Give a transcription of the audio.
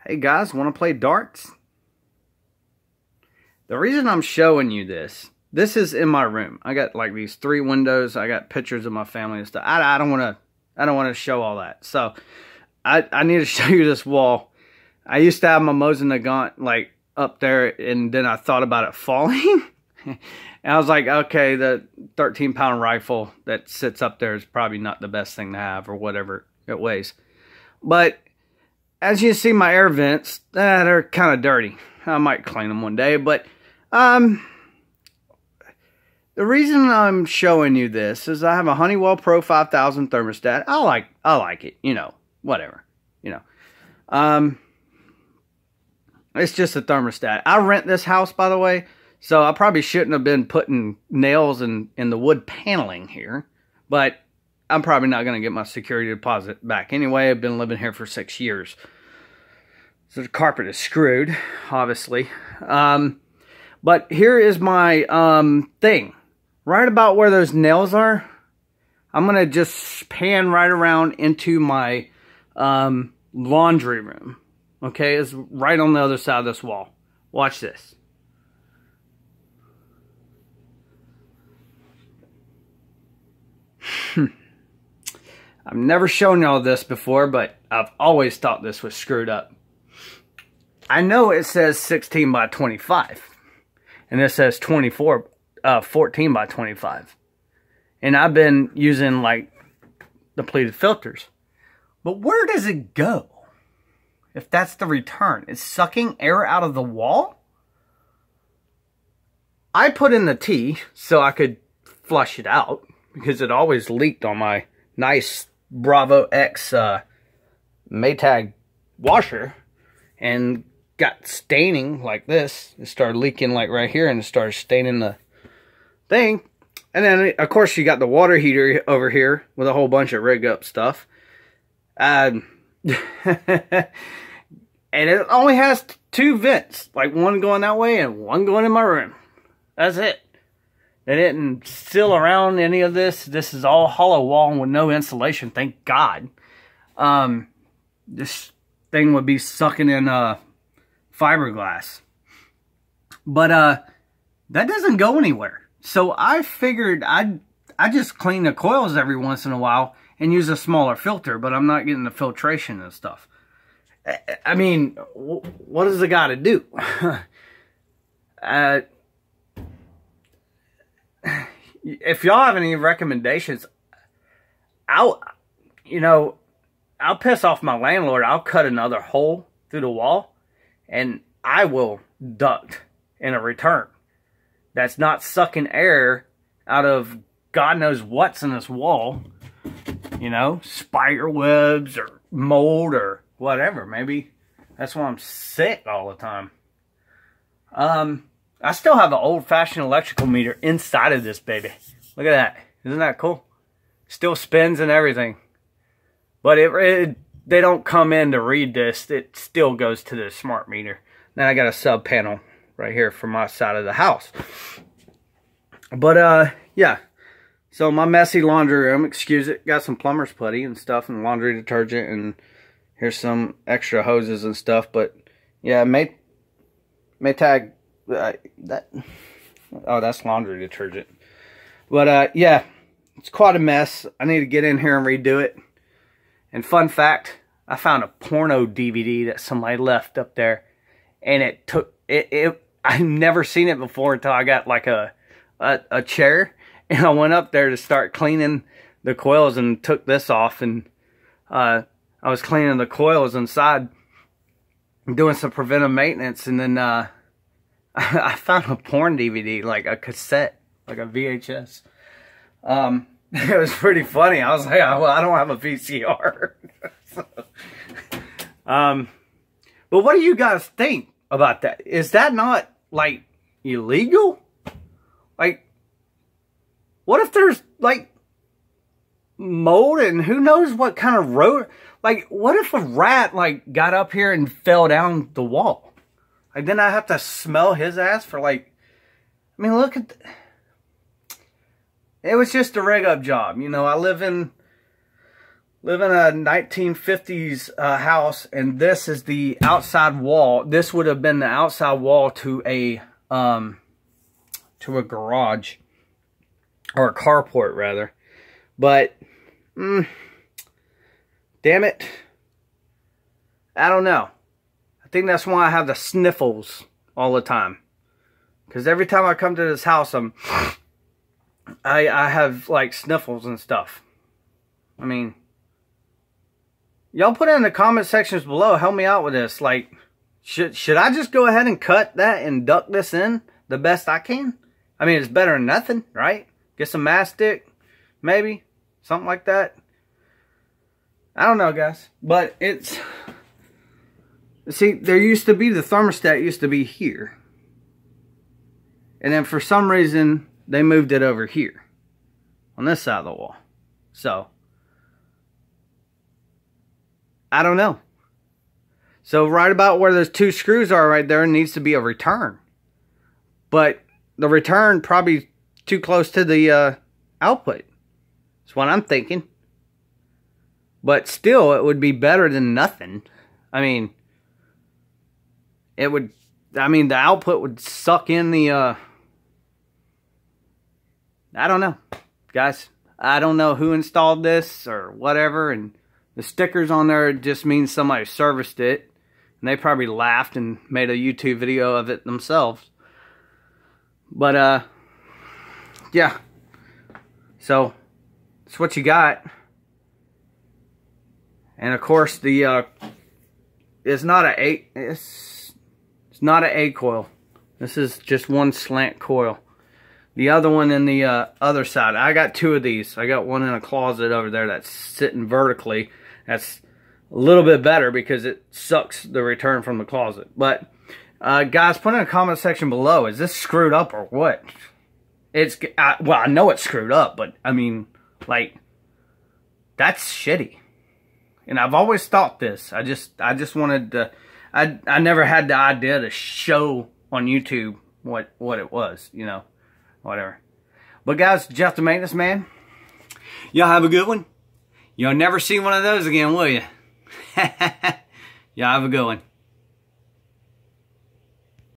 Hey guys, want to play darts? The reason I'm showing you this is in my room. I got like these 3 windows. I got pictures of my family and stuff. I don't want to show all that. So I need to show you this wall. I used to have my Mosin Nagant like up there, and then I thought about it falling. And I was like, okay, the 13-pound rifle that sits up there is probably not the best thing to have, or whatever it weighs. But as you see, my air vents, they're kind of dirty. I might clean them one day, but the reason I'm showing you this is I have a Honeywell Pro 5000 thermostat. I like it, you know, whatever, you know. It's just a thermostat. I rent this house, by the way, so I probably shouldn't have been putting nails in the wood paneling here, but I'm probably not going to get my security deposit back anyway. I've been living here for 6 years. So the carpet is screwed, obviously. But here is my thing. Right about where those nails are, I'm going to just pan right around into my laundry room. Okay, it's right on the other side of this wall. Watch this. I've never shown y'all this before, but I've always thought this was screwed up. I know it says 16 by 25, and this says 14 by 25. And I've been using like the pleated filters. But where does it go? If that's the return, it's sucking air out of the wall? I put in the T so I could flush it out, because it always leaked on my nice Bravo X Maytag washer, and got staining like this. It started leaking like right here, and it started staining the thing. And then of course you got the water heater over here with a whole bunch of rig up stuff. And it only has 2 vents, like one going that way and one going in my room. That's it. They didn't seal around any of this. This is all hollow wall with no insulation, thank God. This thing would be sucking in fiberglass. But that doesn't go anywhere. So I figured I just clean the coils every once in a while and use a smaller filter, but I'm not getting the filtration and stuff. I mean, what does the guy to do? If y'all have any recommendations, I'll piss off my landlord. I'll cut another hole through the wall, and I will duct in a return that's not sucking air out of God knows what's in this wall. You know, spider webs or mold or whatever. Maybe that's why I'm sick all the time. I still have an old-fashioned electrical meter inside of this baby. Look at that. Isn't that cool? Still spins and everything. But they don't come in to read this. It still goes to the smart meter. Then I got a sub panel right here from my side of the house. But yeah. So my messy laundry room, excuse it, got some plumber's putty and stuff and laundry detergent, and here's some extra hoses and stuff. But yeah, Maytag, that's laundry detergent. But yeah, it's quite a mess. I need to get in here and redo it. And fun fact, I found a porno DVD that somebody left up there, and I've never seen it before until I got like a chair, and I went up there to start cleaning the coils and took this off, and I was cleaning the coils inside, doing some preventive maintenance, and then I found a porn DVD, like a cassette, like a VHS. It was pretty funny. I was like, well, I don't have a VCR. But what do you guys think about that? Is that not, like, illegal? Like, what if there's, like, mold and who knows what kind of road? Like, what if a rat, like, got up here and fell down the wall? Like, then I have to smell his ass for, like, I mean, look at... It was just a rig up job. You know, I live in live in a 1950s house, and this is the outside wall. This would have been the outside wall to a garage, or a carport rather. But damn it, I don't know. I think that's why I have the sniffles all the time. Because every time I come to this house, I have like sniffles and stuff. I mean, y'all put it in the comment sections below. Help me out with this. Like, should I just go ahead and cut that and duck this in the best I can? I mean, it's better than nothing, right? Get some mastic, maybe. Something like that. I don't know, guys. But it's... See, there used to be, the thermostat used to be here. And then for some reason, they moved it over here. On this side of the wall. So, I don't know. So right about where those two screws are right there needs to be a return. But the return probably too close to the output. That's what I'm thinking. But still, it would be better than nothing. I mean, it would, I mean, the output would suck in the, I don't know, guys. I don't know who installed this or whatever, and the stickers on there just means somebody serviced it, and they probably laughed and made a YouTube video of it themselves. But, yeah. So, that's what you got. And of course, the, it's not it's not an A coil. This is just one slant coil. The other one in the other side. I got two of these. I got one in a closet over there that's sitting vertically. That's a little bit better because it sucks the return from the closet. But, guys, put in a comment section below. Is this screwed up or what? It's, well, I know it's screwed up, but, I mean, like, that's shitty. And I've always thought this. I just wanted to, I never had the idea to show on YouTube what it was, you know. Whatever. But guys, Jeff the Maintenance Man, y'all have a good one. You'll never see one of those again, will you? Y'all have a good one.